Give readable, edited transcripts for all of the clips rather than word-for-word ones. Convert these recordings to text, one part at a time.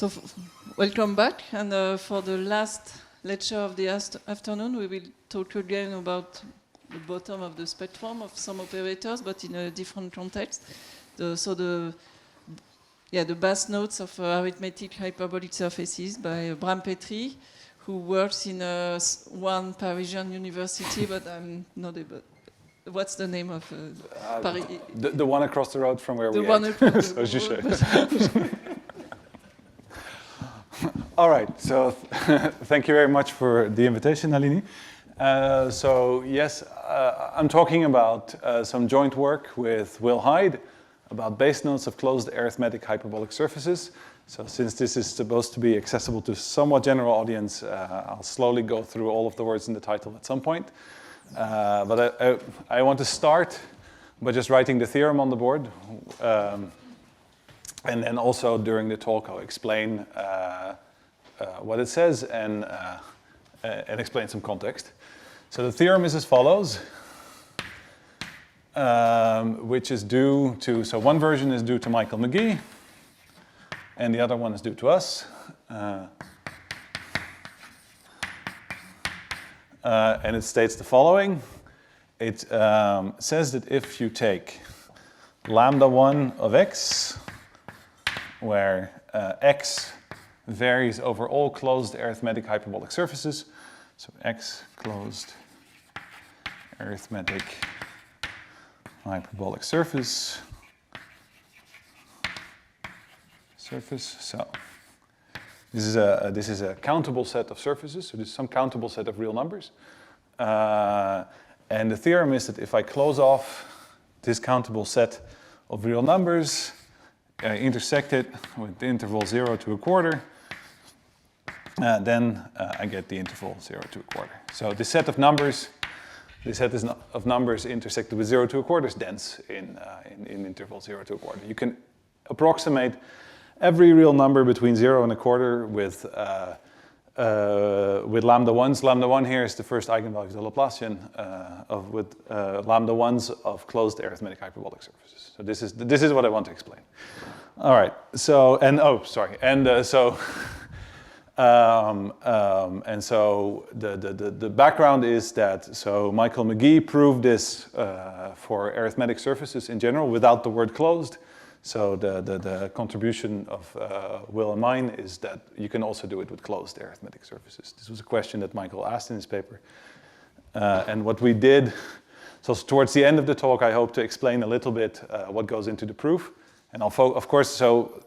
So welcome back, and for the last lecture of the afternoon, we will talk again about the bottom of the spectrum of some operators, but in a different context. The bass notes of arithmetic hyperbolic surfaces by Bram Petri, who works in one Parisian university, but I'm not able. What's the name of Paris? The one across the road from where we one ate. across the road. All right, so thank you very much for the invitation, Nalini. I'm talking about some joint work with Will Hyde about base notes of closed arithmetic hyperbolic surfaces. So since this is supposed to be accessible to a somewhat general audience, I'll slowly go through all of the words in the title at some point. But I want to start by just writing the theorem on the board. And then also during the talk, I'll explain what it says and explain some context. So the theorem is as follows, which is due to, so one version is due to Michael McGee, and the other one is due to us. And it states the following. It says that if you take lambda 1 of x, where x varies over all closed arithmetic hyperbolic surfaces, so x closed arithmetic hyperbolic surface. So this is a countable set of surfaces. So this is some countable set of real numbers, and the theorem is that if I close off this countable set of real numbers, intersect it with the interval 0 to a quarter, then I get the interval 0 to a quarter. So this set of numbers, intersected with 0 to a quarter is dense in interval 0 to a quarter. You can approximate every real number between 0 and a quarter with lambda 1s. Lambda 1 here is the first eigenvalue of the Laplacian with lambda 1s of closed arithmetic hyperbolic surfaces. So this is what I want to explain. All right. So the background is that Michael McGee proved this for arithmetic surfaces in general without the word closed. So the contribution of Will and mine is that you can also do it with closed arithmetic surfaces. This was a question that Michael asked in his paper. And what we did, so towards the end of the talk, I hope to explain a little bit what goes into the proof. And of course, so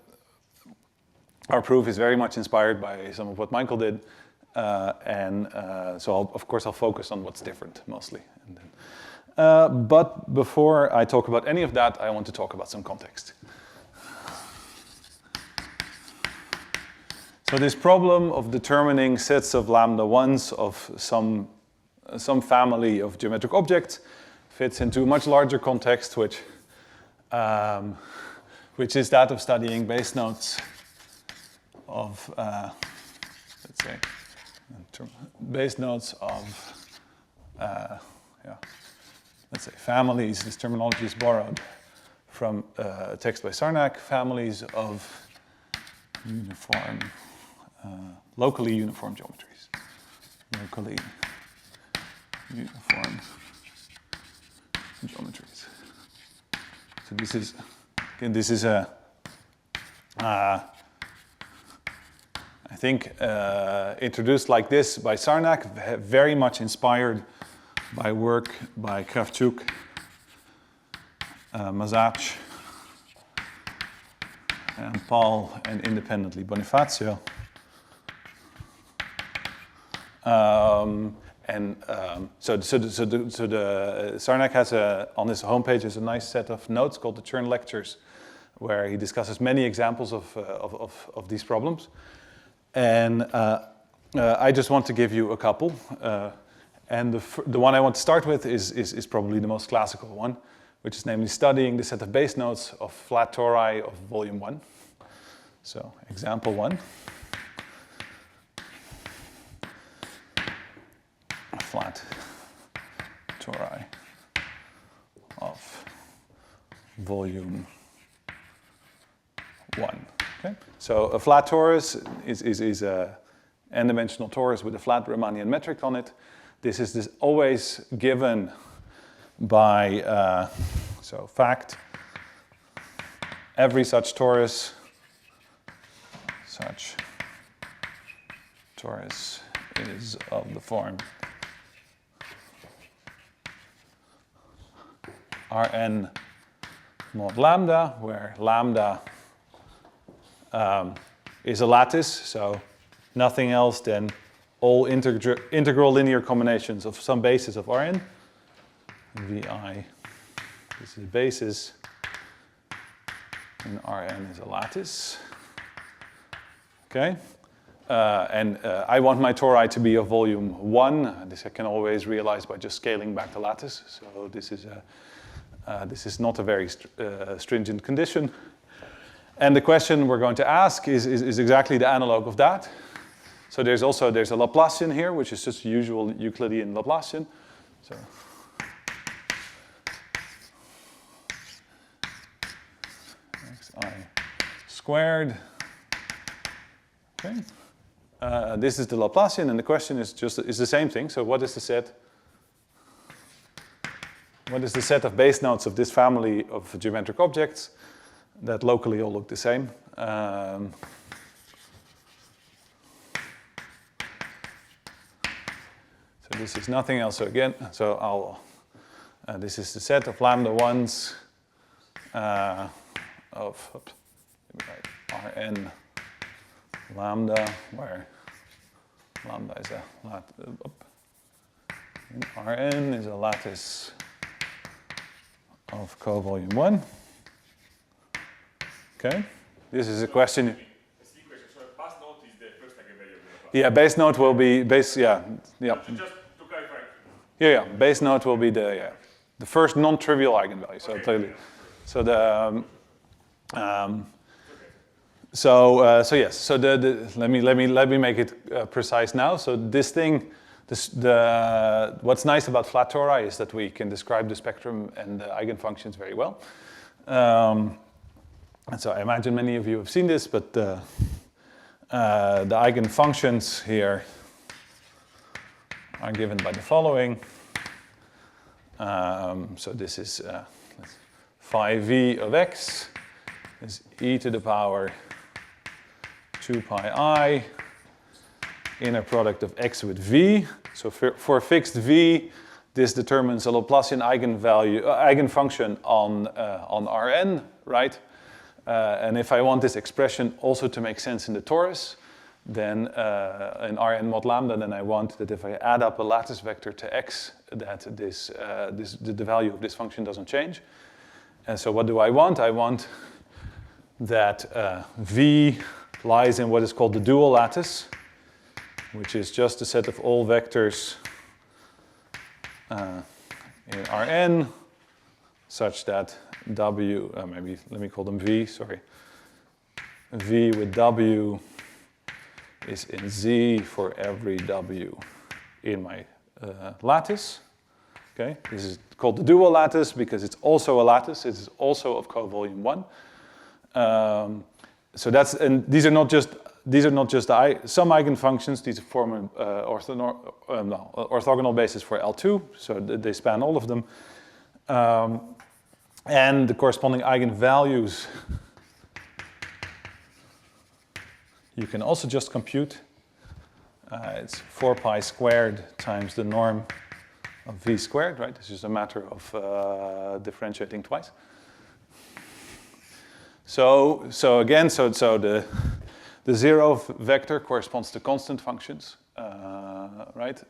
our proof is very much inspired by some of what Michael did. So I'll focus on what's different mostly. And then, but before I talk about any of that, I want to talk about some context. So this problem of determining sets of lambda 1s of some family of geometric objects fits into a much larger context, which is that of studying base notes of, base notes of, let's say families. This terminology is borrowed from a text by Sarnak, families of locally uniform geometries. Locally uniform geometries. So this is a, I think, introduced like this by Sarnak, very much inspired by work by Kravchuk, Masaccio, and Paul, and independently Bonifacio. So the Sarnak has on his homepage is a nice set of notes called the Chern Lectures, where he discusses many examples of these problems. And I just want to give you a couple. And the one I want to start with is probably the most classical one, which is namely studying the set of base notes of flat tori of volume 1. So example 1. Flat tori of volume 1. Okay? So a flat torus is a n-dimensional torus with a flat Riemannian metric on it. This is always given by, so fact, every such torus is of the form Rn mod lambda, where lambda is a lattice, so nothing else than all integral linear combinations of some basis of Rn. Vi, this is a basis, and Rn is a lattice. Okay? I want my tori to be of volume 1. This I can always realize by just scaling back the lattice. So this is not a very stringent condition. And the question we're going to ask is exactly the analog of that. So there's a Laplacian here, which is just usual Euclidean Laplacian. So xi squared. Okay. This is the Laplacian, and the question is the same thing. So what is the set? What is the set of base notes of this family of geometric objects that locally all look the same? So this is nothing else. So again, this is the set of lambda 1s of Rn lambda, where lambda is Rn is a lattice of covolume 1. Okay, this is a question. So base note is the first eigenvalue of the Laplacian. Yeah, base note will be base. Yeah. Just to clarify. Yeah. Base note will be the first non-trivial eigenvalue. So clearly, so the so yes. So let me make it precise now. So this thing. What's nice about flat tori is that we can describe the spectrum and the eigenfunctions very well. And so I imagine many of you have seen this, but the eigenfunctions here are given by the following. So this is phi v of x is e to the power 2 pi I inner product of x with v. So for fixed v, this determines a Laplacian eigenfunction on Rn, right? And if I want this expression also to make sense in the torus, then in Rn mod lambda, then I want that if I add up a lattice vector to x, that the value of this function doesn't change. And so what do I want? I want that v lies in what is called the dual lattice, which is just a set of all vectors in Rn, such that w, maybe let me call them v, sorry. V with w is in z for every w in my lattice. Okay, this is called the dual lattice because it's also a lattice. It is also of covolume 1. So that's, and these are not just some eigenfunctions. These form an orthogonal basis for L2, so they span all of them. And the corresponding eigenvalues you can also just compute. It's 4 pi squared times the norm of v squared, right? This is a matter of differentiating twice. So again, the zero vector corresponds to constant functions, right?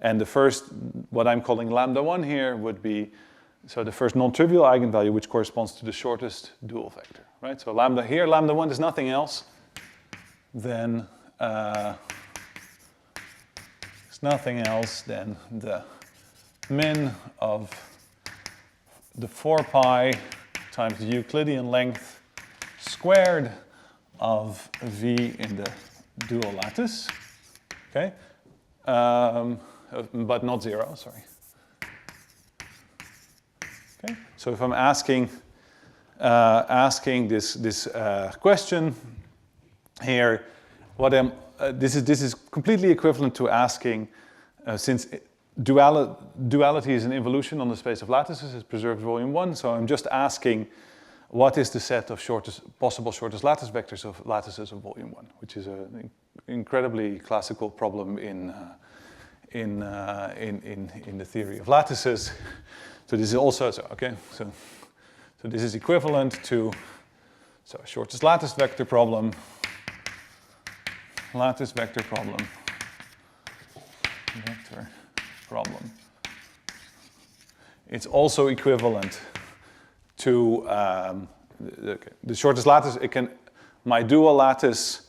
And the first, what I'm calling lambda 1 here, would be the first non-trivial eigenvalue, which corresponds to the shortest dual vector, right? So lambda 1 is nothing else than is nothing else than the min of the 4 pi times the Euclidean length squared of V in the dual lattice, okay? But not 0, sorry. Okay, so if I'm asking this question here, this is completely equivalent to asking, since duality is an involution on the space of lattices, it's preserved volume 1, so I'm just asking what is the set of possible shortest lattice vectors of lattices of volume 1, which is an incredibly classical problem in the theory of lattices. So this is also, so this is equivalent to, shortest lattice vector problem, vector problem. It's also equivalent to the shortest lattice. My dual lattice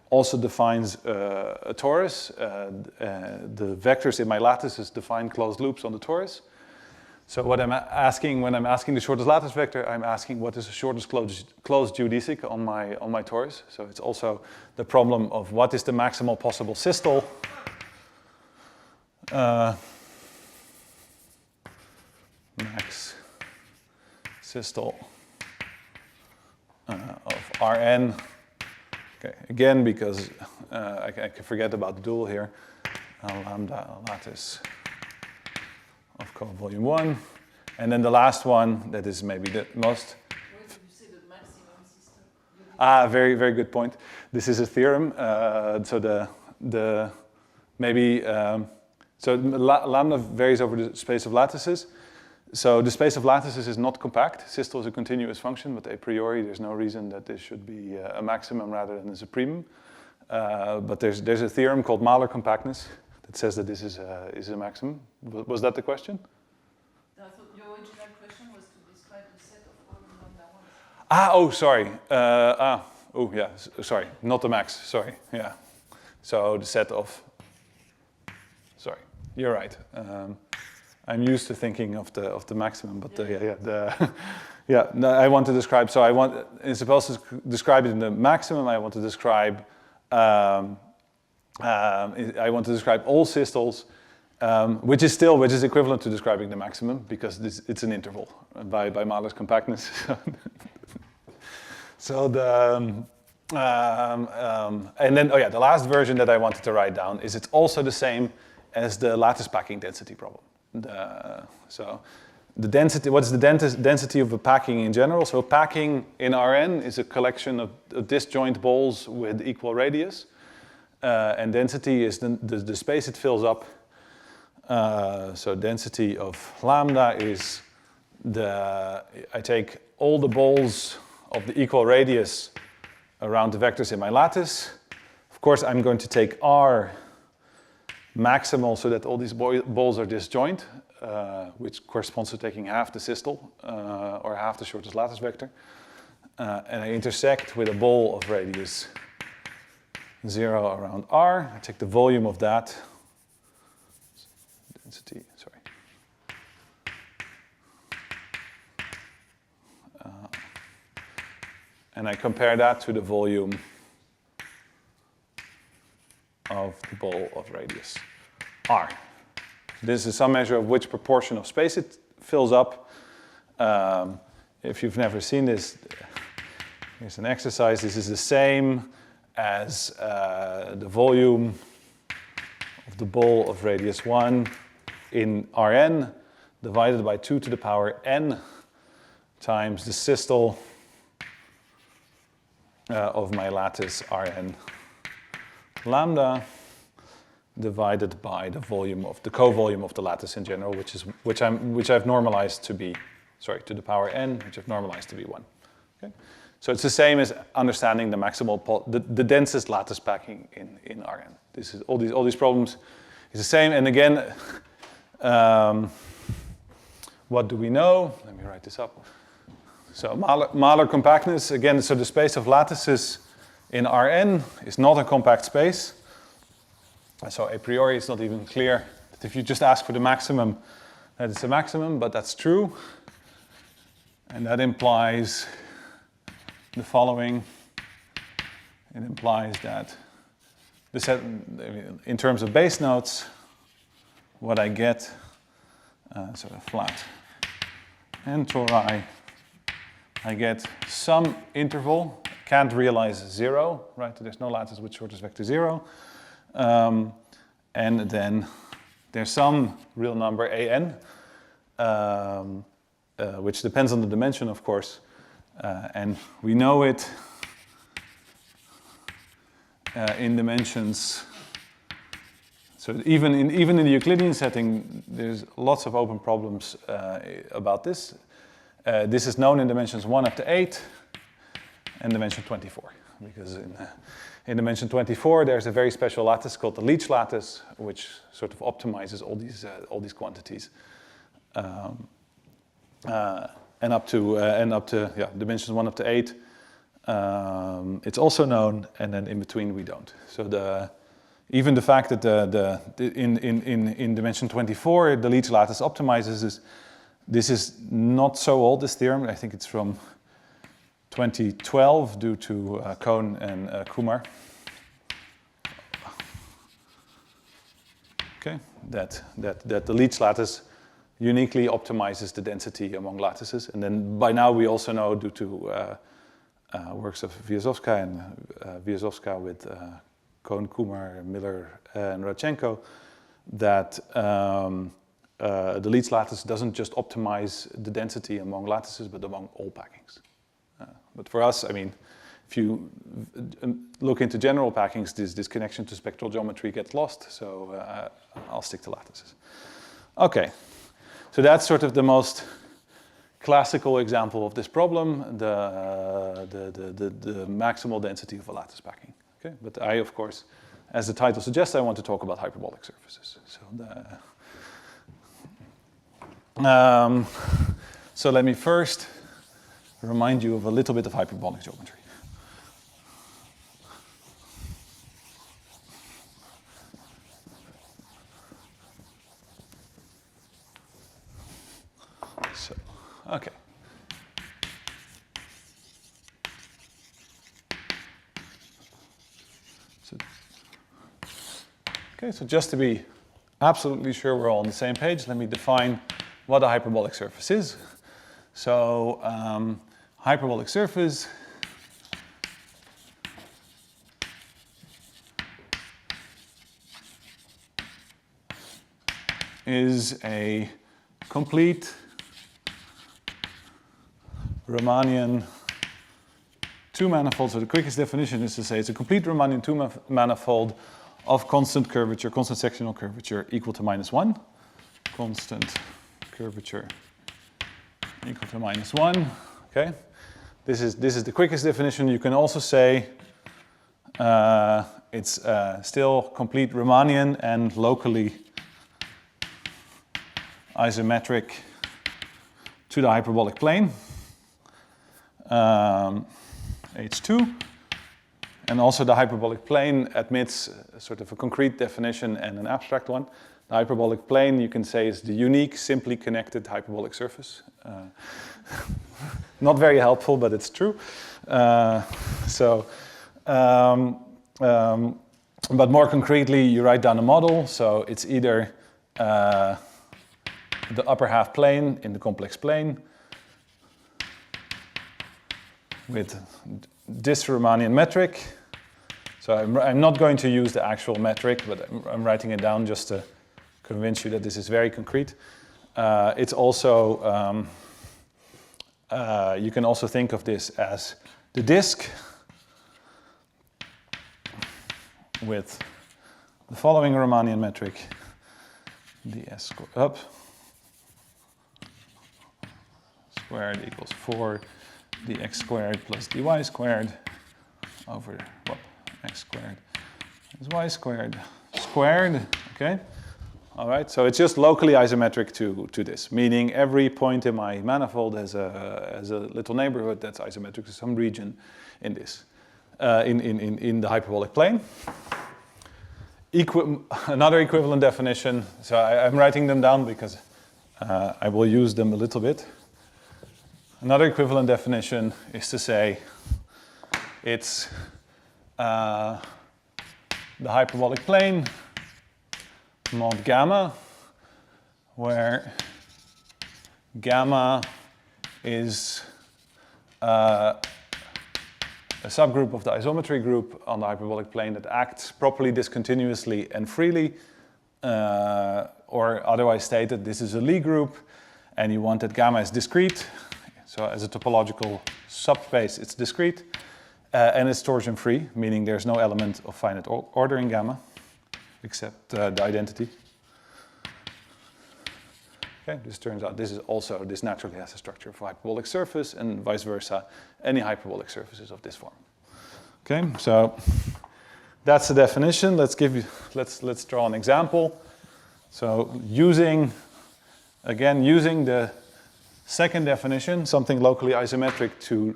also defines a torus. The vectors in my lattices define closed loops on the torus. So what I'm asking when I'm asking the shortest lattice vector, I'm asking what is the shortest closed geodesic on my torus. So it's also the problem of what is the maximal possible systole. Max systole of Rn. Okay, again, because I can forget about the dual here. Lambda lattice of co-volume 1. And then the last one, that is maybe the most... Where did you say the maximum system? Very, very good point. This is a theorem. So lambda varies over the space of lattices. So the space of lattices is not compact. Systole is a continuous function, but a priori there's no reason that this should be a maximum rather than a supremum. But there's a theorem called Mahler compactness that says that this is a maximum. Was that the question? I thought your original question was to describe the set of all the lambda ones. Sorry, not the max, sorry, yeah. So the set of, sorry, you're right. I'm used to thinking of the maximum, but I want to describe, it's supposed to describe it in the maximum, I want to describe all systoles, which is equivalent to describing the maximum, because it's an interval by Mahler's compactness. So the last version that I wanted to write down is it's also the same as the lattice packing density problem. The density, what is the density of a packing in general? So packing in Rn is a collection of disjoint balls with equal radius, and density is the space it fills up. So density of lambda is I take all the balls of the equal radius around the vectors in my lattice. Of course, I'm going to take R maximal so that all these balls are disjoint, which corresponds to taking half the systole, or half the shortest lattice vector. And I intersect with a ball of radius 0 around R. I take the volume of that. Density, sorry. And I compare that to the volume of the ball of radius R. This is some measure of which proportion of space it fills up. If you've never seen this, here's an exercise. This is the same as the volume of the ball of radius 1 in Rn divided by 2 to the power n times the systole of my lattice Rn lambda divided by the volume of the co-volume of the lattice in general, which I've normalized to be, to the power n, which I've normalized to be 1. Okay? So it's the same as understanding the maximal, the densest lattice packing in Rn. This is all these problems is the same. And again, what do we know? Let me write this up. So Mahler compactness, again, so the space of lattices in Rn is not a compact space. So a priori it's not even clear that if you just ask for the maximum, that it's a maximum, but that's true. And that implies the following. It implies that the set, in terms of base notes, what I get, sort of flat n tori, I get some interval, can't realize 0, right? There's no lattice with shortest vector 0. And then there's some real number an, which depends on the dimension, of course. And we know it in dimensions. So even in the Euclidean setting, there's lots of open problems about this. This is known in dimensions 1 up to 8 and dimension 24. Because in dimension 24, there's a very special lattice called the Leech lattice, which sort of optimizes all these quantities. And up to dimensions 1 up to 8, it's also known, and then in between we don't. So even the fact that in dimension 24 the Leech lattice optimizes this is not so old, this theorem. I think it's from 2012 due to Kohn and Kumar. Okay, that the Leech lattice uniquely optimizes the density among lattices, and then by now we also know, due to works of Vyazovska and Vyazovska with Kohn, Kumar, Miller, and Radchenko, that the Leech lattice doesn't just optimize the density among lattices, but among all packings. But for us, I mean, if you look into general packings, this connection to spectral geometry gets lost, so I'll stick to lattices. Okay, so that's sort of the most classical example of this problem, the maximal density of a lattice packing. Okay, but I, of course, as the title suggests, I want to talk about hyperbolic surfaces. So let me first remind you of a little bit of hyperbolic geometry. So, okay. So just to be absolutely sure we're all on the same page, let me define what a hyperbolic surface is. So hyperbolic surface is a complete Riemannian two-manifold. So the quickest definition is to say it's a complete Riemannian two-manifold of constant curvature, constant sectional curvature equal to -1. Constant curvature equal to -1. Okay, this is the quickest definition. You can also say it's still complete Riemannian and locally isometric to the hyperbolic plane, H2. And also the hyperbolic plane admits sort of a concrete definition and an abstract one. The hyperbolic plane, you can say, is the unique, simply connected hyperbolic surface. Not very helpful, but it's true. But more concretely, you write down a model. So it's either the upper half plane in the complex plane with this Riemannian metric. So I'm not going to use the actual metric, but I'm writing it down just to convince you that this is very concrete. It's also, you can also think of this as the disk with the following Riemannian metric, ds up squared equals 4 dx squared plus dy squared over x squared is y squared squared, okay? All right, so it's just locally isometric to this, meaning every point in my manifold has a little neighborhood that's isometric to some region in this, in the hyperbolic plane. another equivalent definition. So I'm writing them down because I will use them a little bit. Another equivalent definition is to say it's the hyperbolic plane mod gamma, where gamma is a subgroup of the isometry group on the hyperbolic plane that acts properly, discontinuously, and freely, or otherwise stated, this is a Lie group, and you want that gamma is discrete. So as a topological subspace, it's discrete, and it's torsion-free, meaning there's no element of finite order in gamma, except the identity. Okay, this turns out this naturally has a structure of a hyperbolic surface, and vice versa, any hyperbolic surfaces of this form. Okay, so that's the definition. Let's draw an example. So using the second definition, something locally isometric to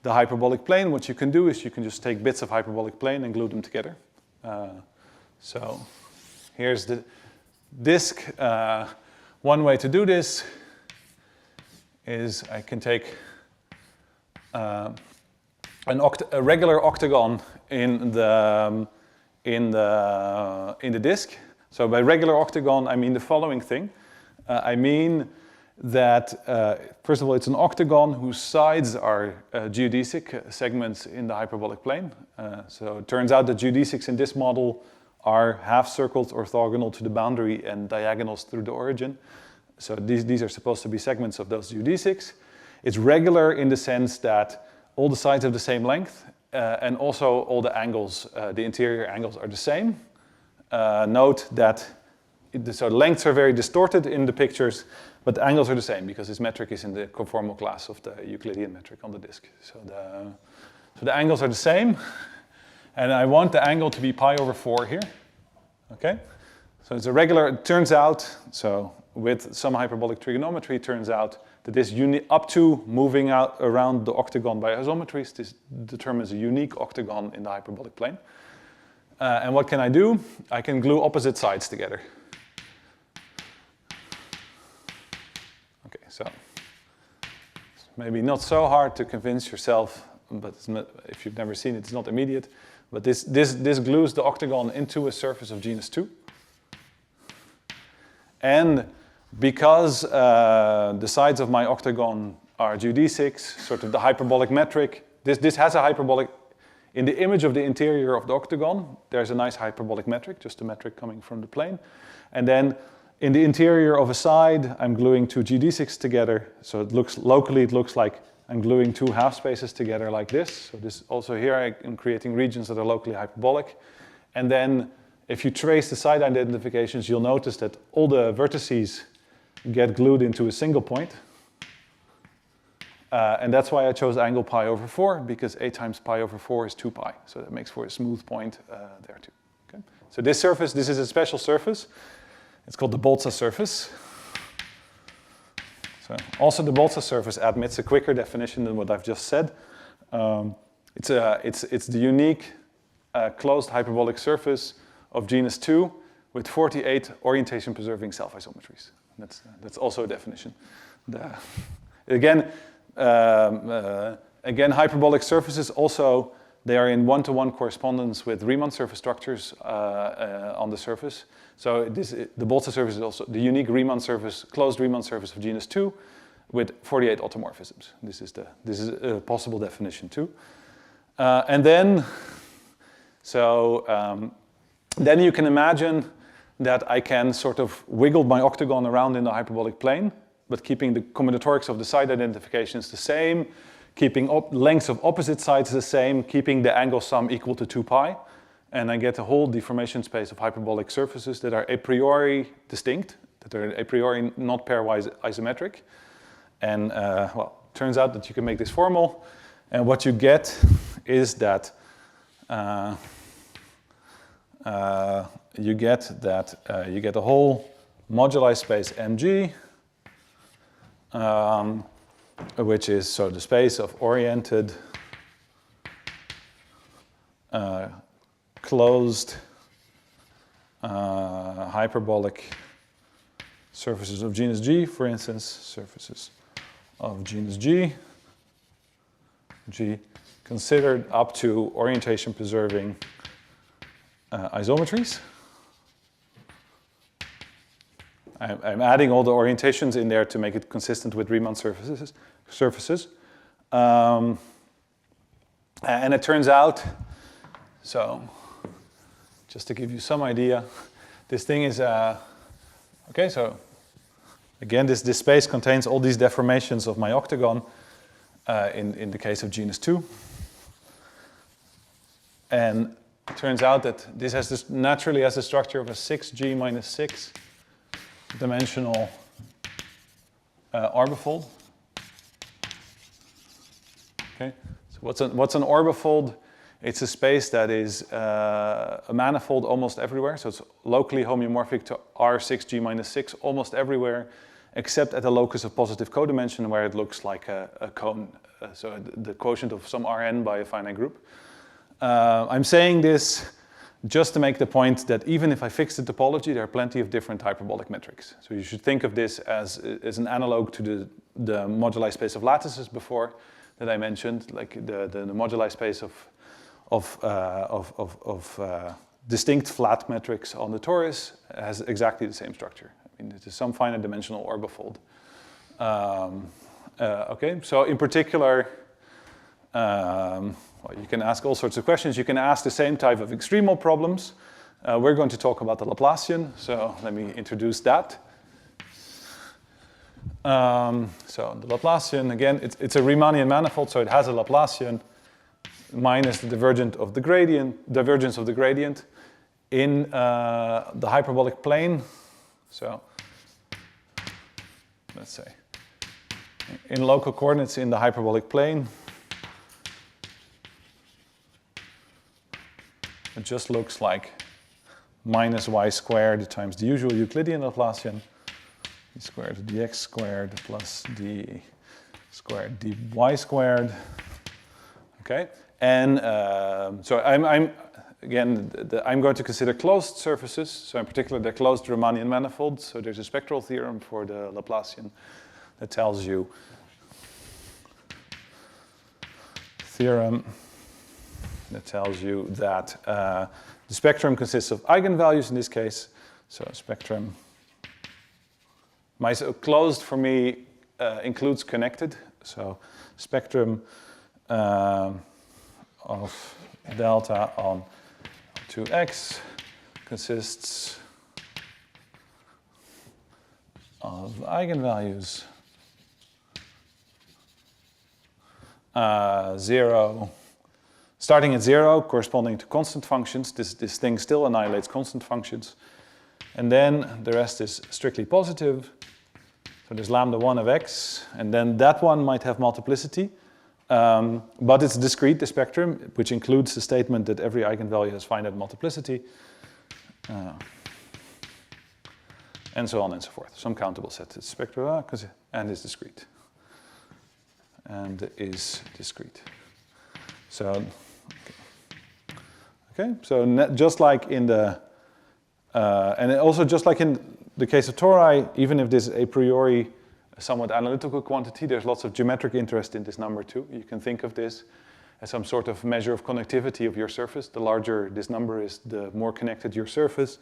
the hyperbolic plane, what you can do is you can just take bits of hyperbolic plane and glue them together. So here's the disk. One way to do this is I can take a regular octagon in the disk. So by regular octagon, I mean the following thing. I mean that, first of all, it's an octagon whose sides are geodesic segments in the hyperbolic plane. So it turns out that geodesics in this model are half circles orthogonal to the boundary and diagonals through the origin. So these are supposed to be segments of those geodesics. It's regular in the sense that all the sides have the same length, and also all the angles, the interior angles are the same. Note that so lengths are very distorted in the pictures, but the angles are the same because this metric is in the conformal class of the Euclidean metric on the disk. So the angles are the same, and I want the angle to be pi over 4 here. Okay, so it's a regular. It turns out so. With some hyperbolic trigonometry, it turns out that this up to moving out around the octagon by isometries, this determines a unique octagon in the hyperbolic plane. And what can I do? I can glue opposite sides together. Okay, so it's maybe not so hard to convince yourself, but it's not, if you've never seen it, it's not immediate. But this glues the octagon into a surface of genus 2. And because the sides of my octagon are geodesics, sort of the hyperbolic metric, this has a hyperbolic, in the image of the interior of the octagon, there's a nice hyperbolic metric, just a metric coming from the plane. And then in the interior of a side, I'm gluing two geodesics together. So it looks like I'm gluing two half spaces together like this. So this also here I'm creating regions that are locally hyperbolic. And then if you trace the side identifications, you'll notice that all the vertices get glued into a single point. And that's why I chose angle pi over 4, because a times pi over 4 is 2 pi. So that makes for a smooth point there too. Okay? So this surface, this is a special surface. It's called the Boltzmann surface. So also the Boltzmann surface admits a quicker definition than what I've just said. It's the unique closed hyperbolic surface of genus 2 with 48 orientation-preserving self-isometries. That's also a definition. Again, hyperbolic surfaces also, they are in one-to-one correspondence with Riemann surface structures on the surface. So the Boltzmann surface is also the unique Riemann surface, closed Riemann surface of genus 2 with 48 automorphisms. This is a possible definition too. And then you can imagine that I can sort of wiggle my octagon around in the hyperbolic plane, but keeping the combinatorics of the side identifications the same, keeping lengths of opposite sides the same, keeping the angle sum equal to 2 pi, and I get a whole deformation space of hyperbolic surfaces that are a priori distinct, that are a priori not pairwise isometric. And well, it turns out that you can make this formal, and what you get is that you get a whole moduli space Mg, which is so the space of oriented closed hyperbolic surfaces of genus G, for instance, surfaces of genus G considered up to orientation preserving isometries. I'm adding all the orientations in there to make it consistent with Riemann surfaces. And it turns out, so just to give you some idea, this thing is, okay, so again, this space contains all these deformations of my octagon in the case of genus 2. And it turns out that this naturally has a structure of a 6G minus 6 dimensional orbifold. Okay, so what's an orbifold? It's a space that is a manifold almost everywhere, so it's locally homeomorphic to R6G minus 6 almost everywhere, except at the locus of positive codimension where it looks like a cone, so the quotient of some Rn by a finite group. I'm saying this just to make the point that even if I fix the topology, there are plenty of different hyperbolic metrics. So you should think of this as an analog to the moduli space of lattices before that I mentioned, like the moduli space of distinct flat metrics on the torus has exactly the same structure. I mean, it is some finite dimensional orbifold. Okay, so in particular, well, you can ask all sorts of questions. You can ask the same type of extremal problems. We're going to talk about the Laplacian, so let me introduce that. So the Laplacian, again, it's a Riemannian manifold, so it has a Laplacian minus the divergence of the gradient in the hyperbolic plane. So let's say in local coordinates in the hyperbolic plane, it just looks like minus y squared times the usual Euclidean Laplacian, e squared dx squared plus d squared dy squared. Okay, and so I'm going to consider closed surfaces. So in particular, they're closed Riemannian manifolds. So there's a spectral theorem for the Laplacian that tells you that the spectrum consists of eigenvalues in this case. So spectrum, closed for me includes connected. So spectrum of delta on 2x consists of eigenvalues 0, starting at 0, corresponding to constant functions. This thing still annihilates constant functions. And then the rest is strictly positive. So there's lambda 1 of x, and then that one might have multiplicity. But it's discrete, the spectrum, which includes the statement that every eigenvalue has finite multiplicity. And so on and so forth. Some countable set. It's spectral and is discrete. And is discrete. So, okay. So just like in the, and also just like in the case of tori, even if this is a priori a somewhat analytical quantity, there's lots of geometric interest in this number too. You can think of this as some sort of measure of connectivity of your surface. The larger this number is, the more connected your surface.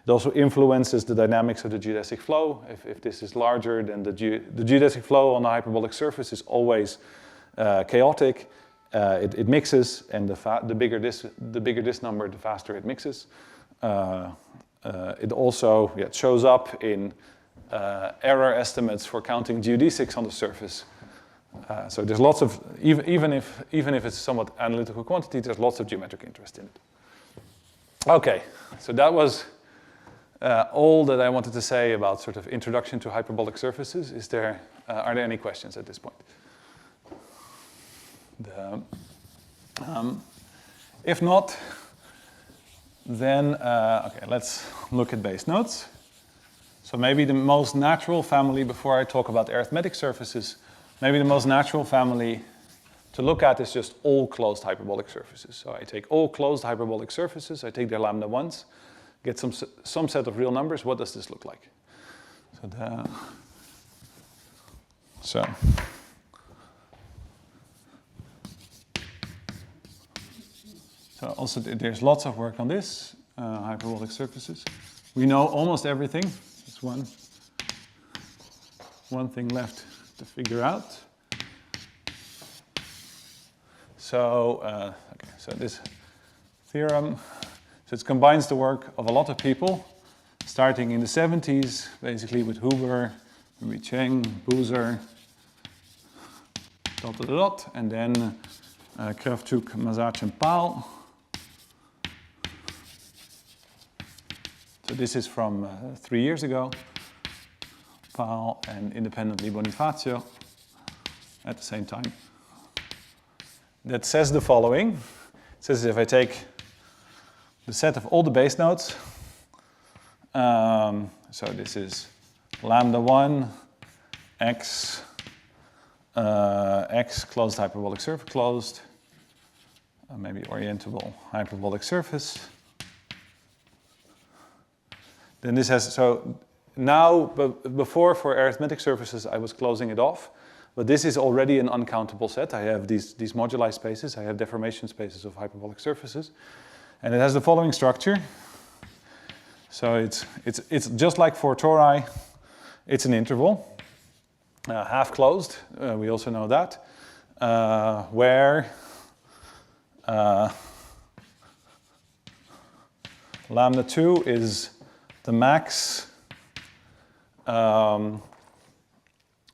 It also influences the dynamics of the geodesic flow. If this is larger, then the geodesic flow on a hyperbolic surface is always chaotic. It mixes, and the bigger this number, the faster it mixes. It also it shows up in error estimates for counting geodesics on the surface. So there's lots of, even if it's somewhat analytical quantity, there's lots of geometric interest in it. Okay, so that was all that I wanted to say about sort of introduction to hyperbolic surfaces. Are there any questions at this point? If not, then okay, let's look at base notes. So maybe the most natural family, before I talk about arithmetic surfaces, maybe the most natural family to look at is just all closed hyperbolic surfaces. So I take all closed hyperbolic surfaces, I take their lambda 1s, get some set of real numbers. What does this look like? So also there's lots of work on this, hyperbolic surfaces. We know almost everything. There's one thing left to figure out. So, so this theorem, so it combines the work of a lot of people, starting in the 70s, basically with Huber, maybe Cheng, Boozer, ... and then Kravchuk, Mazach, and Paal. So this is from 3 years ago. Paal and independently Bonifacio at the same time. That says the following. It says if I take the set of all the base nodes, so this is lambda 1, x, x closed hyperbolic surface closed, maybe orientable hyperbolic surface. Then this has, so now, before for arithmetic surfaces I was closing it off, but this is already an uncountable set. I have these moduli spaces, I have deformation spaces of hyperbolic surfaces, and it has the following structure. So it's just like for tori, it's an interval, half closed, we also know that, where lambda 2 is the max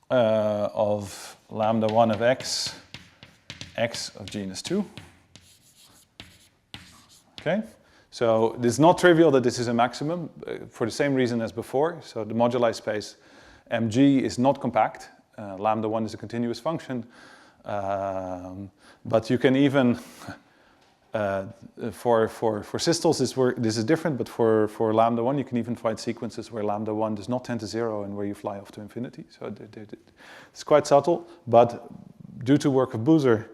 of lambda 1 of x, x of genus 2. Okay, so it's not trivial that this is a maximum for the same reason as before. So the moduli space mg is not compact. Lambda 1 is a continuous function, but you can even for systols this is different, but for lambda 1 you can even find sequences where lambda 1 does not tend to 0 and where you fly off to infinity. So it's quite subtle, but due to work of Boozer,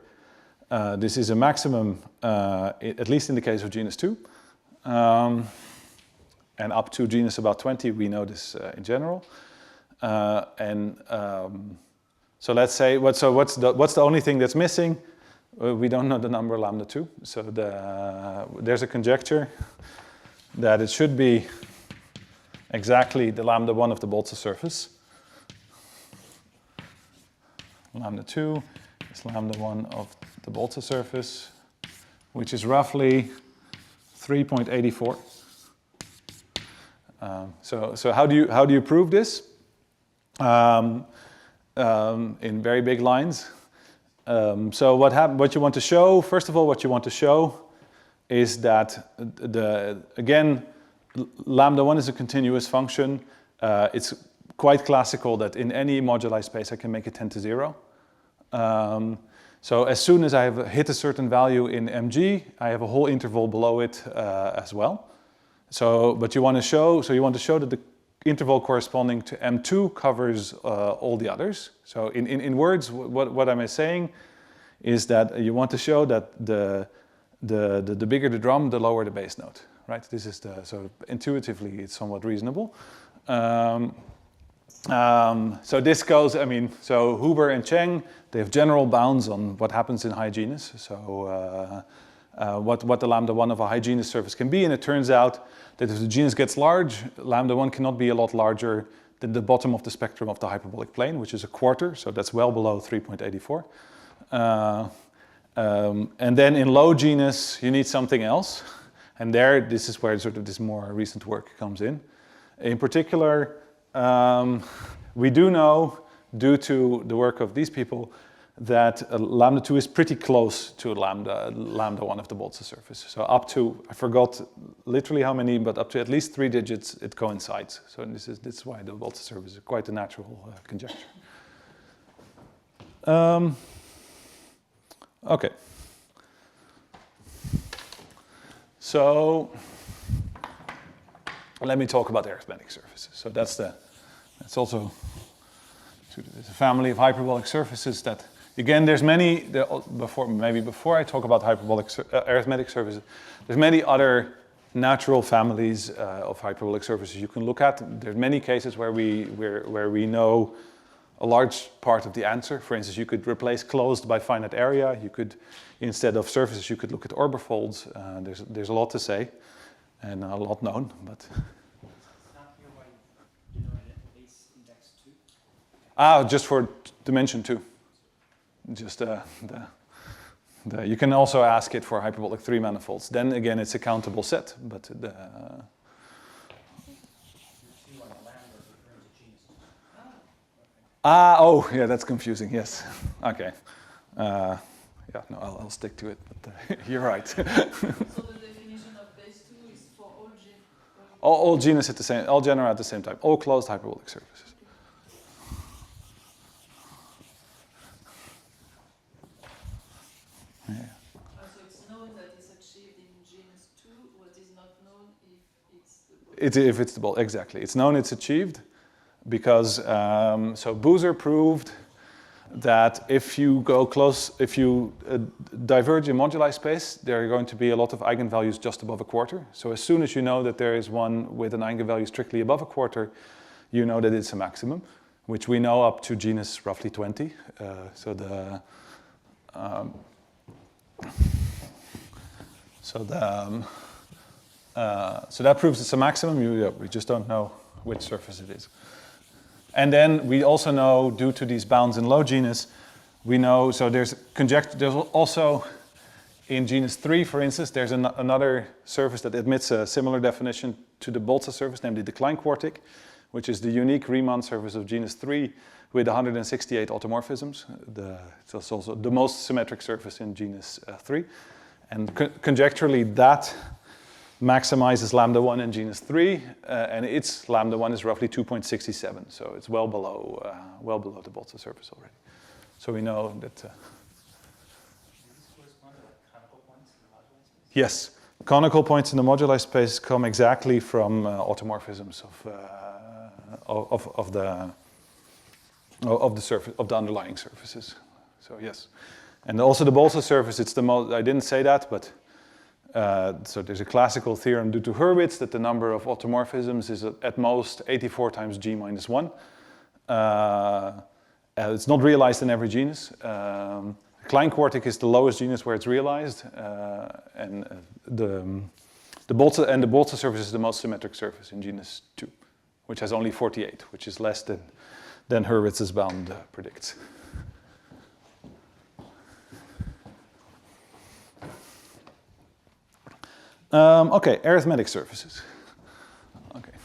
this is a maximum, at least in the case of genus 2. And up to genus about 20, we know this in general. So let's say, what's the only thing that's missing? We don't know the number lambda 2. So there's a conjecture that it should be exactly the lambda 1 of the Boltzmann surface. Lambda 2 is lambda 1 of the Boltzmann surface, which is roughly 3.84. So how do you prove this? In very big lines. So what you want to show, first of all, what you want to show is that again, lambda 1 is a continuous function. It's quite classical that in any moduli space I can make it tend to 0. So as soon as I have hit a certain value in mg, I have a whole interval below it as well. But you want to show that the interval corresponding to m2 covers all the others. So in words, what am I saying is that you want to show that the bigger the drum, the lower the bass note, right? This is so intuitively it's somewhat reasonable. So this goes, so Huber and Cheng, they have general bounds on what happens in high genus. So what the lambda 1 of a high genus surface can be, and it turns out that if the genus gets large, lambda 1 cannot be a lot larger than the bottom of the spectrum of the hyperbolic plane, which is a quarter, so that's well below 3.84. And then in low genus, you need something else, and this is where sort of this more recent work comes in. In particular, we do know, due to the work of these people, that lambda 2 is pretty close to lambda 1 of the Boltzmann surface. So up to, I forgot literally how many, but up to at least 3 digits it coincides. So this is why the Boltzmann surface is quite a natural conjecture. Okay. So let me talk about arithmetic surfaces. So that's also a family of hyperbolic surfaces that, again, there's many, before I talk about hyperbolic arithmetic surfaces, there's many other natural families of hyperbolic surfaces you can look at. There are many cases where we know a large part of the answer. For instance, you could replace closed by finite area. You could, instead of surfaces, you could look at orbifolds. There's a lot to say and a lot known, but. Just for dimension 2. Just you can also ask it for hyperbolic 3 manifolds. Then again, it's a countable set, but oh, yeah, that's confusing. Yes. Okay. Yeah, no, I'll stick to it. But you're right. So the definition of base 2 is for all genus. All genus at the same, all genera at the same time. All closed hyperbolic surfaces. Yeah. So it's known that it's achieved in genus 2. What is not known if it's the ball. Exactly. It's known it's achieved because so Boozer proved that if you go close, if you diverge in moduli space, there are going to be a lot of eigenvalues just above a quarter. So as soon as you know that there is one with an eigenvalue strictly above a quarter, you know that it's a maximum, which we know up to genus roughly 20. So that proves it's a maximum. We just don't know which surface it is. And then we also know, due to these bounds in low genus, we know, so there's also in genus 3, for instance, there's another surface that admits a similar definition to the Boltzmann surface, namely the Klein quartic, which is the unique Riemann surface of genus 3 with 168 automorphisms. It's also the most symmetric surface in genus 3. And conjecturally, that maximizes lambda 1 in genus 3, and its lambda 1 is roughly 2.67, so it's well below the Boltzmann surface already. So we know that. Does this correspond to like conical points in the moduli space? Yes, conical points in the moduli space come exactly from automorphisms of the surface of the underlying surfaces. So yes, and also the Boltzmann surface. It's the most. I didn't say that, but. So there's a classical theorem due to Hurwitz that the number of automorphisms is at most 84 times g minus 1. It's not realized in every genus. Klein quartic is the lowest genus where it's realized, and the Boltzmann surface is the most symmetric surface in genus 2, which has only 48, which is less than Hurwitz's bound predicts. Okay, arithmetic surfaces. Okay,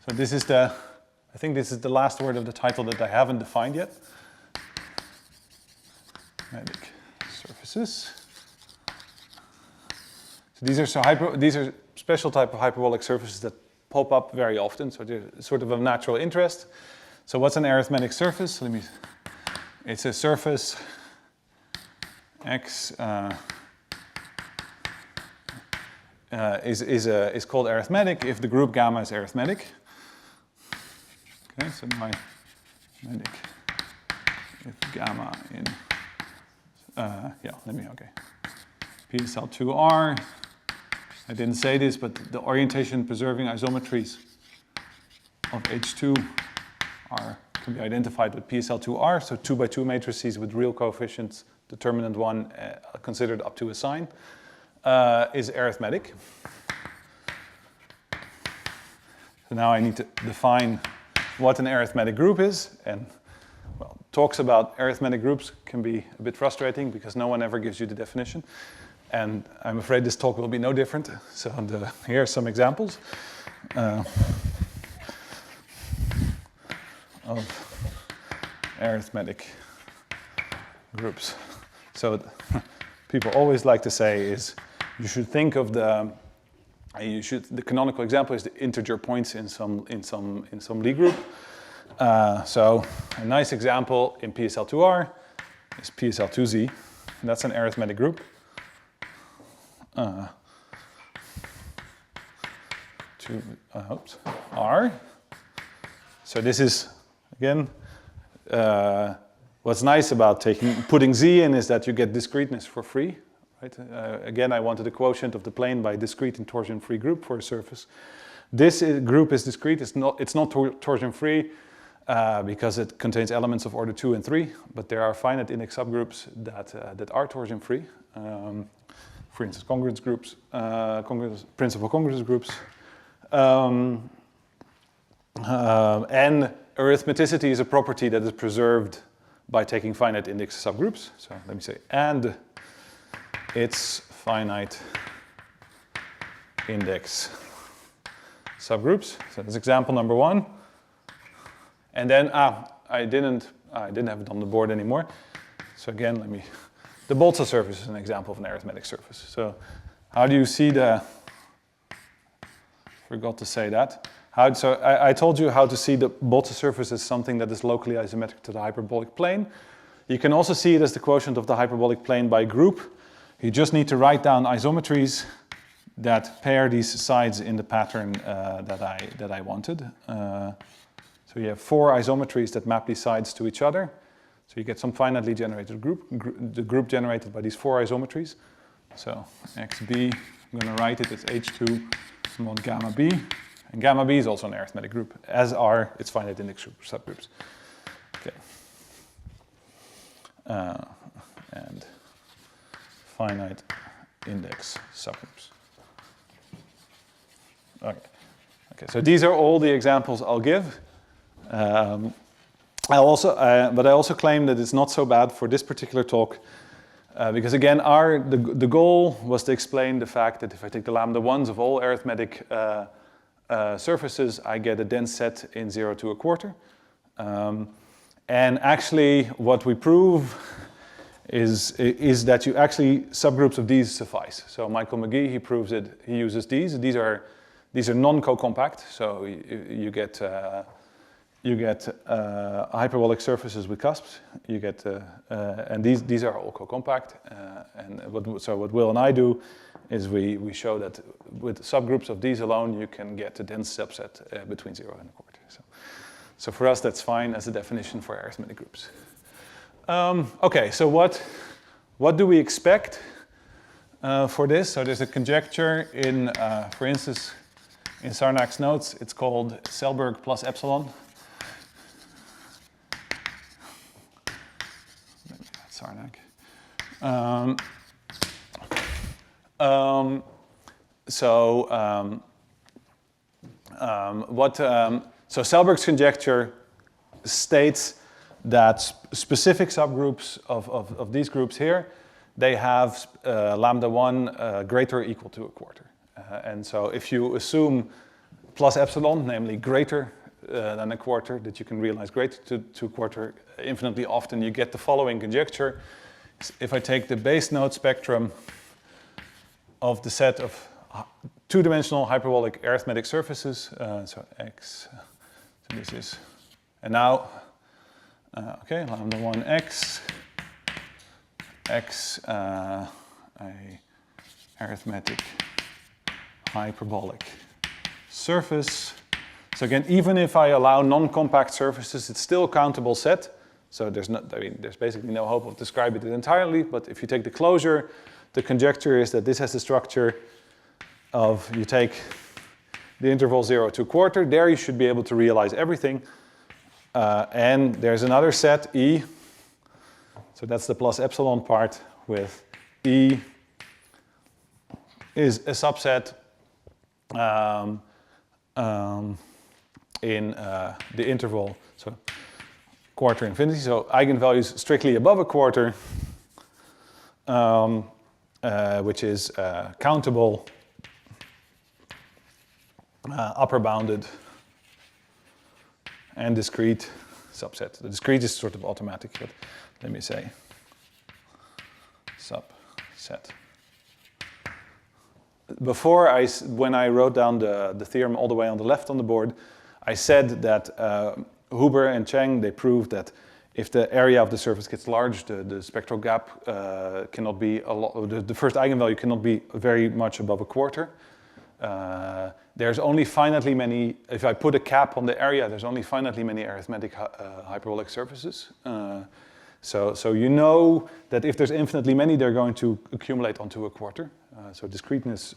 so this is I think this is the last word of the title that I haven't defined yet. Arithmetic surfaces. So these are special type of hyperbolic surfaces that pop up very often, so they're sort of natural interest. So what's an arithmetic surface? It's a surface X. Is called arithmetic if the group gamma is arithmetic. Okay, so my arithmetic if gamma in PSL2R. I didn't say this, but the orientation preserving isometries of H2 can be identified with PSL2R, so 2 by 2 matrices with real coefficients, determinant 1 considered up to a sign. Is arithmetic. So now I need to define what an arithmetic group is, and well, talks about arithmetic groups can be a bit frustrating because no one ever gives you the definition, and I'm afraid this talk will be no different. So here are some examples of arithmetic groups. So people always like to say is you should think of the canonical example is the integer points in some Lie group. So a nice example in PSL2R is PSL2Z, and that's an arithmetic group. R. So this is again what's nice about putting Z in is that you get discreteness for free. right? Again, I wanted a quotient of the plane by discrete and torsion-free group for a surface. This group is discrete. It's not torsion-free because it contains elements of order 2 and 3, but there are finite index subgroups that are torsion-free. For instance, congruence groups, principal congruence groups. And arithmeticity is a property that is preserved by taking finite index subgroups. So let me say, and its finite index subgroups. So that's example number 1. And then, I didn't have it on the board anymore. So again, the Boltzmann surface is an example of an arithmetic surface. So how do you see forgot to say that. So I told you how to see the Boltzmann surface as something that is locally isometric to the hyperbolic plane. You can also see it as the quotient of the hyperbolic plane by group. You just need to write down isometries that pair these sides in the pattern that I wanted. So you have 4 isometries that map these sides to each other. So you get some finitely generated group, the group generated by these 4 isometries. So xb, I'm going to write it as h2 mod gamma b. And gamma b is also an arithmetic group, as are its finite index subgroups. Okay. And finite index subgroups. Okay. So these are all the examples I'll give. But I also claim that it's not so bad for this particular talk, because again, the goal was to explain the fact that if I take the lambda 1s of all arithmetic surfaces, I get a dense set in 0 to a quarter. And actually, what we prove is that you actually subgroups of these suffice. So Michael McGee, he proves it. He uses these. These are non-co-compact. So you get hyperbolic surfaces with cusps. You get and these are all co-compact. So what Will and I do is we show that with subgroups of these alone, you can get a dense subset between 0 and a quarter. So for us, that's fine as a definition for arithmetic groups. Okay, so what do we expect for this? So there's a conjecture in, for instance, in Sarnak's notes, it's called Selberg plus epsilon. Maybe that's Sarnak. So Selberg's conjecture states that specific subgroups of these groups here, they have lambda 1 greater or equal to a quarter. And so if you assume plus epsilon, namely greater than a quarter, that you can realize greater to a quarter infinitely often, you get the following conjecture. If I take the base node spectrum of the set of two-dimensional hyperbolic arithmetic surfaces, so x, so this is, and now, okay, lambda 1 x, a arithmetic hyperbolic surface. So again, even if I allow non-compact surfaces, it's still a countable set. So there's basically no hope of describing it entirely, but if you take the closure, the conjecture is that this has the structure of, you take the interval 0 to a quarter, there you should be able to realize everything. And there's another set, E, so that's the plus epsilon part, with E is a subset in the interval, so quarter infinity, so eigenvalues strictly above a quarter, which is countable, upper bounded, and discrete subset. The discrete is sort of automatic, but let me say subset. Before, when I wrote down the theorem all the way on the left on the board, I said that Huber and Cheng, they proved that if the area of the surface gets large, the spectral gap cannot be a lot. The first eigenvalue cannot be very much above a quarter. There's only finitely many. If I put a cap on the area, there's only finitely many arithmetic hyperbolic surfaces. So you know that if there's infinitely many, they're going to accumulate onto a quarter. So discreteness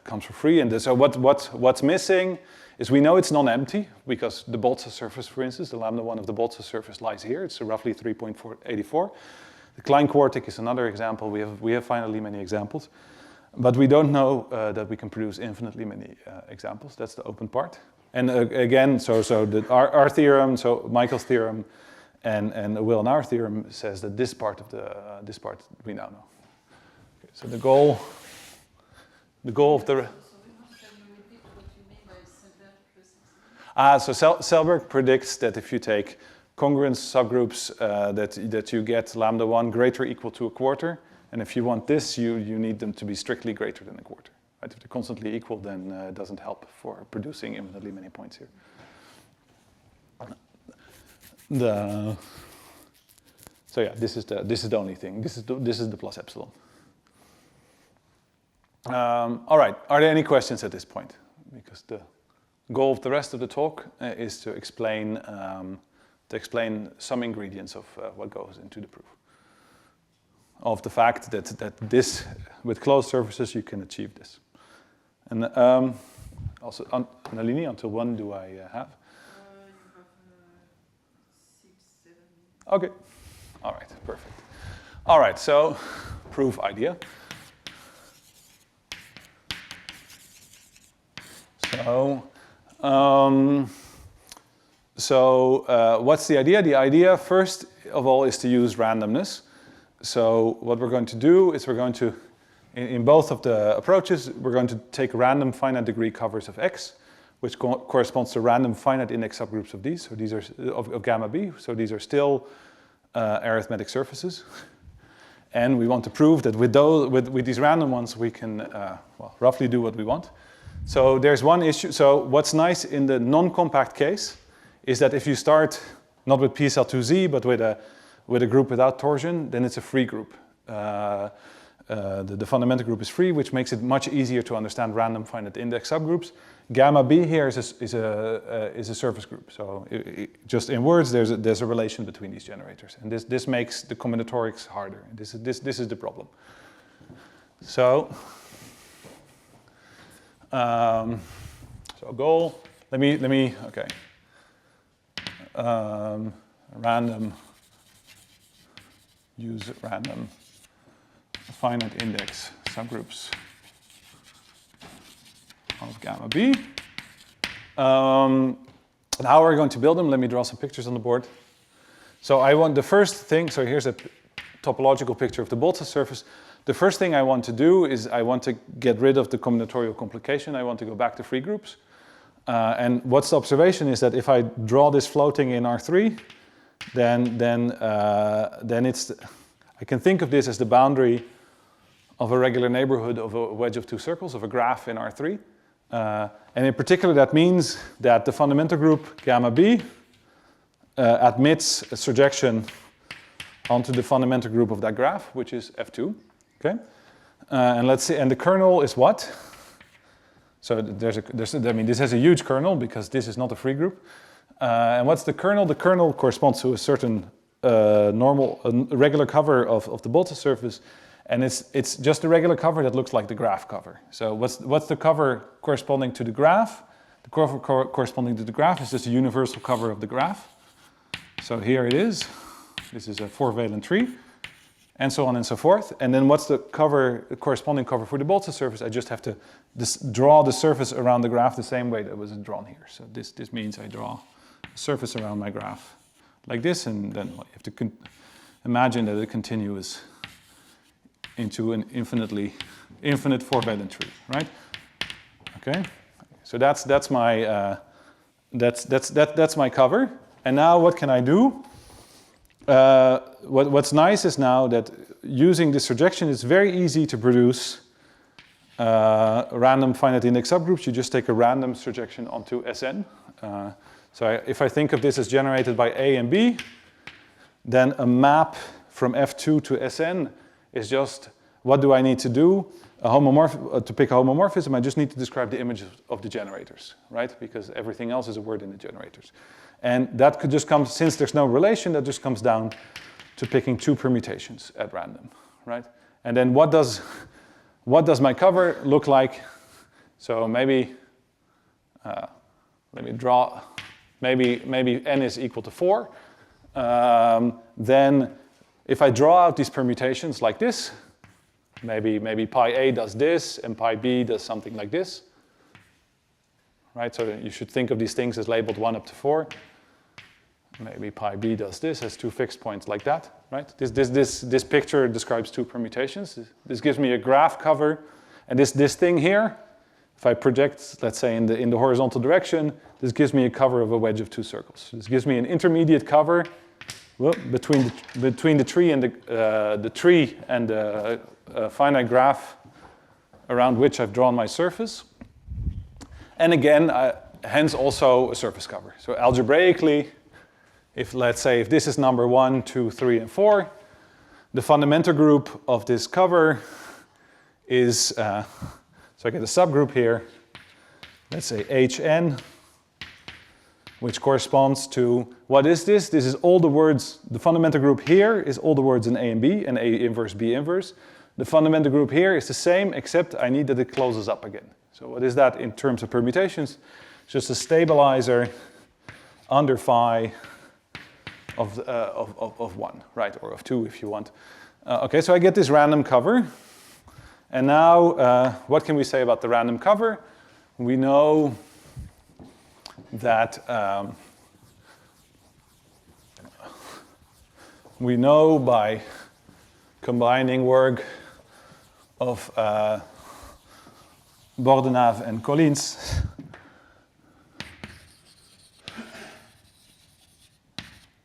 comes for free. And so what's missing is we know it's non-empty because the Boltzmann surface, for instance, the lambda 1 of the Boltzmann surface lies here. It's roughly 3.84. The Klein quartic is another example. We have finally many examples. But we don't know that we can produce infinitely many examples. That's the open part. And again, our theorem, so Michael's theorem, and Will and our theorem says that this part we now know. Okay, so the goal of the so Selberg predicts that if you take congruent subgroups, that you get lambda 1 greater or equal to a quarter, and if you want this, you need them to be strictly greater than a quarter. Right? If they're constantly equal, then it doesn't help for producing infinitely many points here. So yeah, this is the only thing. This is the plus epsilon. All right. Are there any questions at this point? Because the goal of the rest of the talk is to explain some ingredients of what goes into the proof. Of the fact that this with closed surfaces you can achieve this. And also, Nalini, until when do I have? You have 6, 7 minutes. Okay. All right. Perfect. All right. So, proof idea. So, what's the idea? The idea, first of all, is to use randomness. So, what we're going to do is we're going to, in both of the approaches, we're going to take random finite degree covers of X, which corresponds to random finite index subgroups of these. So these are of gamma B. So these are still arithmetic surfaces. And we want to prove that with these random ones, we can roughly do what we want. So there's one issue. So what's nice in the non-compact case is that if you start not with PSL2Z, but with a group without torsion, then it's a free group. The fundamental group is free, which makes it much easier to understand random finite index subgroups. Gamma B here is a surface group. So just in words, there's a relation between these generators, and this makes the combinatorics harder. This is the problem. So goal. Let me okay. Random. Use random finite index subgroups of gamma B. And how are we going to build them? Let me draw some pictures on the board. So I want the first thing, so here's a topological picture of the Boltzmann surface. The first thing I want to do is I want to get rid of the combinatorial complication. I want to go back to free groups. And what's the observation is that if I draw this floating in R3, then it's, I can think of this as the boundary of a regular neighborhood of a wedge of two circles, of a graph in R3. And in particular, that means that the fundamental group gamma B admits a surjection onto the fundamental group of that graph, which is F2. Okay, and let's see. And the kernel is what? So I mean, this has a huge kernel because this is not a free group. And what's the kernel? The kernel corresponds to a certain regular cover of the Boltzmann surface, and it's just a regular cover that looks like the graph cover. So what's the cover corresponding to the graph? The cover corresponding to the graph is just a universal cover of the graph. So here it is. This is a 4-valent tree, and so on and so forth. And then what's the corresponding cover for the Boltzmann surface? I just have to draw the surface around the graph the same way that was drawn here. So this means I draw a surface around my graph like this, and then you have to imagine that it continues into an infinite 4-valent tree, right? Okay, so that's my cover. And now what can I do? What's nice is now that using this surjection, it's very easy to produce random finite index subgroups. You just take a random surjection onto Sn. So if I think of this as generated by A and B, then a map from F2 to Sn is just, what do I need to do? To pick a homomorphism, I just need to describe the images of the generators, right? Because everything else is a word in the generators. And that could just come, since there's no relation, that just comes down to picking 2 permutations at random, right? And then what does my cover look like? So maybe, let me draw, maybe n is equal to 4. Then if I draw out these permutations like this, maybe pi a does this and pi b does something like this, right? So you should think of these things as labeled 1 up to 4. Maybe pi b does this, has 2 fixed points like that, right? This picture describes 2 permutations. This gives me a graph cover, and this thing here, if I project, let's say, in the horizontal direction, this gives me a cover of a wedge of 2 circles. This gives me an intermediate cover between the tree and the finite graph around which I've drawn my surface. And again, hence also a surface cover. So algebraically, if let's say if this is number 1, 2, 3, and 4, the fundamental group of this cover is, so I get a subgroup here, let's say Hn, which corresponds to, what is this? This is all the words, the fundamental group here is all the words in A and B, and A inverse, B inverse. The fundamental group here is the same, except I need that it closes up again. So what is that in terms of permutations? It's just a stabilizer under phi of 1, right, or of 2 if you want. Okay, so I get this random cover. And now, what can we say about the random cover? We know that we know by combining work of Bordenave and Collins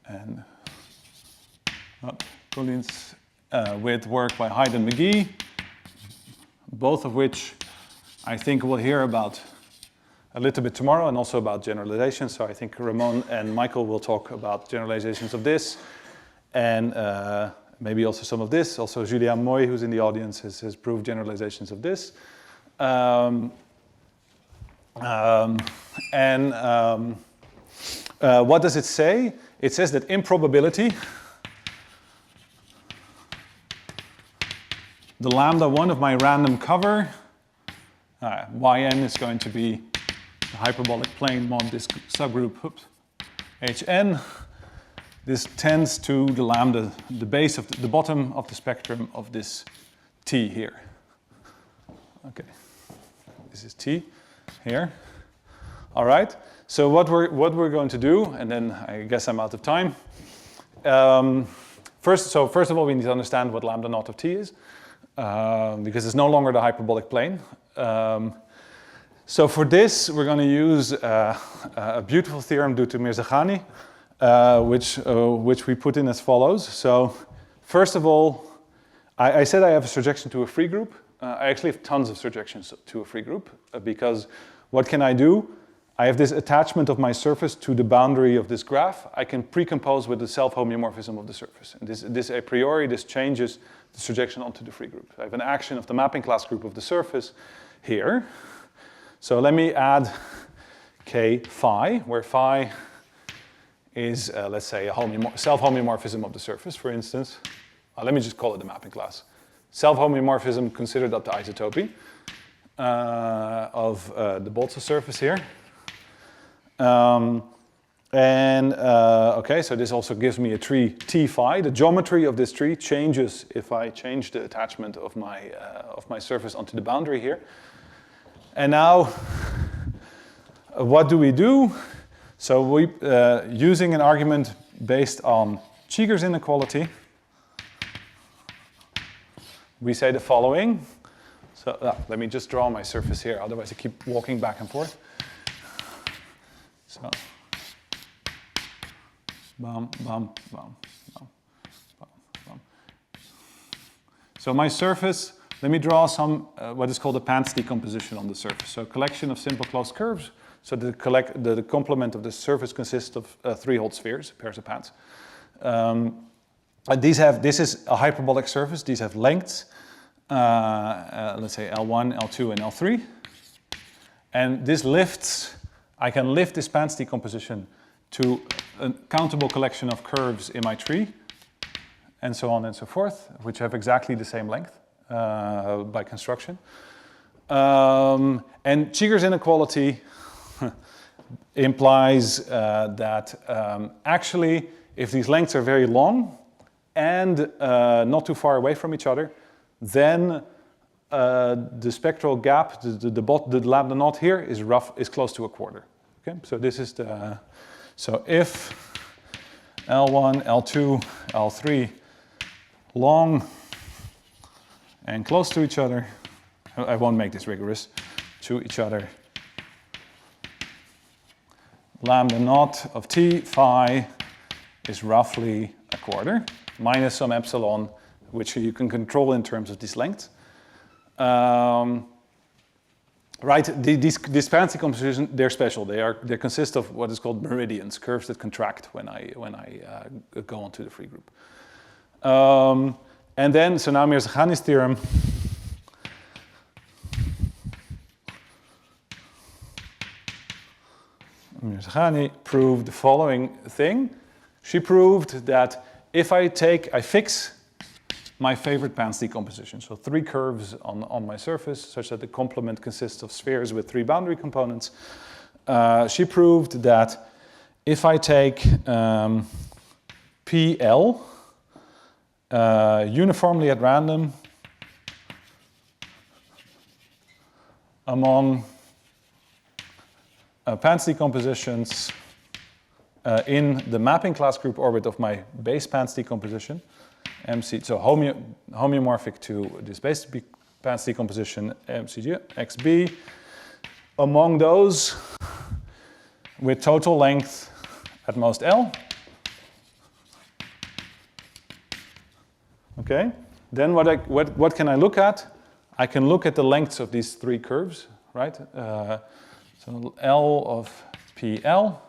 and Collins with work by Hyde and McGee, both of which I think we'll hear about a little bit tomorrow, and also about generalizations. So I think Ramon and Michael will talk about generalizations of this, and maybe also some of this. Also Julien Moy, who's in the audience, has proved generalizations of this. What does it say? It says that improbability, the lambda 1 of my random cover, yn is going to be the hyperbolic plane mod this subgroup, Hn. This tends to the lambda, the base of the bottom of the spectrum of this T here. Okay, this is T here. All right. So what we're going to do, and then I guess I'm out of time. First of all, we need to understand what lambda naught of T is, because it's no longer the hyperbolic plane. So for this, we're going to use a beautiful theorem due to Mirzaghani, which we put in as follows. So first of all, I said I have a surjection to a free group. I actually have tons of surjections to a free group, because what can I do? I have this attachment of my surface to the boundary of this graph. I can precompose with the self-homeomorphism of the surface. And this a priori, this changes the surjection onto the free group. I have an action of the mapping class group of the surface here. So let me add k phi, where phi is, let's say, a self-homeomorphism of the surface, for instance. Let me just call it the mapping class. Self-homeomorphism considered up to isotopy of the Boltzmann surface here. Okay, so this also gives me a tree T phi. The geometry of this tree changes if I change the attachment of my surface onto the boundary here. And now, what do we do? So we, using an argument based on Cheeger's inequality, we say the following. So let me just draw my surface here, otherwise I keep walking back and forth. So, bum, bum, bum, bum, bum, bum. So my surface, let me draw some, what is called a Pants decomposition on the surface. So a collection of simple closed curves. So the complement of the surface consists of 3 Holt spheres, pairs of Pants. This is a hyperbolic surface. These have lengths, let's say L1, L2, and L3. And this lifts, I can lift this Pants decomposition to a countable collection of curves in my tree. and so on and so forth, which have exactly the same length by construction. And Cheeger's inequality implies that actually, if these lengths are very long and not too far away from each other, then the spectral gap, the lambda naught here is close to a quarter. Okay, so this is the so if L1, L2, L3 long and close to each other, I won't make this rigorous, to each other, lambda naught of t phi is roughly a quarter minus some epsilon, which you can control in terms of this length. Right, these span decompositions, they're special. They consist of what is called meridians, curves that contract when I go onto the free group. And then, so now Mirzakhani's theorem. Mirzakhani proved the following thing. She proved that if I fix my favorite Pans decomposition, so 3 curves on my surface, such that the complement consists of spheres with 3 boundary components. She proved that if I take PL uniformly at random among Pans decompositions in the mapping class group orbit of my base Pans decomposition, MC, so homeomorphic to this base Pans decomposition MCG, XB, among those with total length at most L. Okay, then what can I look at? I can look at the lengths of these 3 curves, right? So L of PL,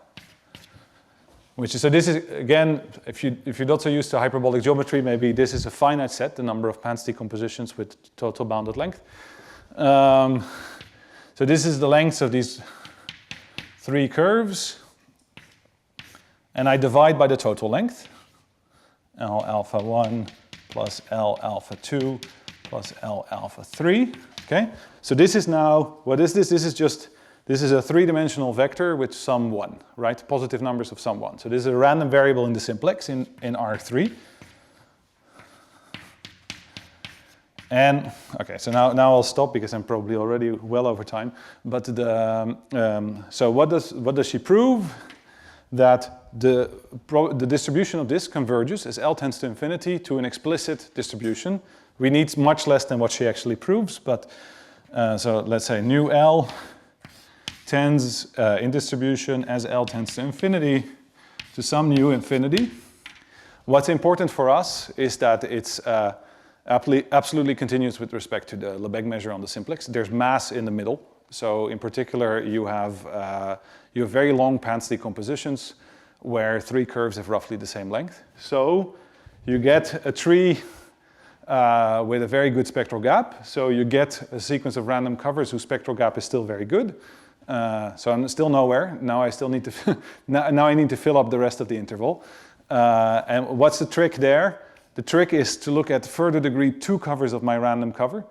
which is, so this is, again, if you're not so used to hyperbolic geometry, maybe this is a finite set, the number of Pans decompositions with total bounded length. So this is the lengths of these 3 curves, and I divide by the total length, L alpha 1 plus L alpha 2 plus L alpha 3, okay? So this is now, what is this? This is a 3-dimensional vector with some 1, right? Positive numbers of some 1. So this is a random variable in the simplex in R3. And, okay, so now I'll stop because I'm probably already well over time. But so what does she prove? That the distribution of this converges as L tends to infinity to an explicit distribution. We need much less than what she actually proves, but so let's say nu L tends in distribution as L tends to infinity to some nu infinity. What's important for us is that it's absolutely continuous with respect to the Lebesgue measure on the simplex. There's mass in the middle. So in particular, you have very long Pans decompositions where 3 curves have roughly the same length. So you get a tree with a very good spectral gap. So you get a sequence of random covers whose spectral gap is still very good. So I'm still nowhere. Now I still need to now I need to fill up the rest of the interval. And what's the trick there? The trick is to look at further degree 2 covers of my random cover.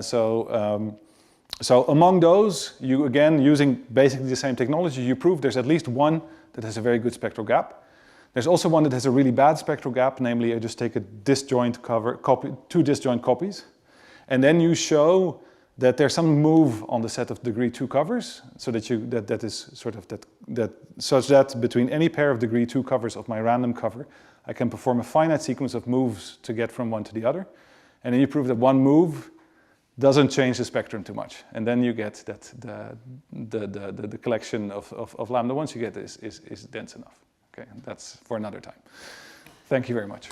So among those, you again, using basically the same technology, you prove there's at least one that has a very good spectral gap. There's also one that has a really bad spectral gap, namely I just take a disjoint copy, 2 disjoint copies, and then you show that there's some move on the set of degree 2 covers, so that that is sort of such that between any pair of degree 2 covers of my random cover, I can perform a finite sequence of moves to get from one to the other, and then you prove that one move doesn't change the spectrum too much, and then you get that the collection of lambda ones you get is dense enough. Okay, that's for another time. Thank you very much.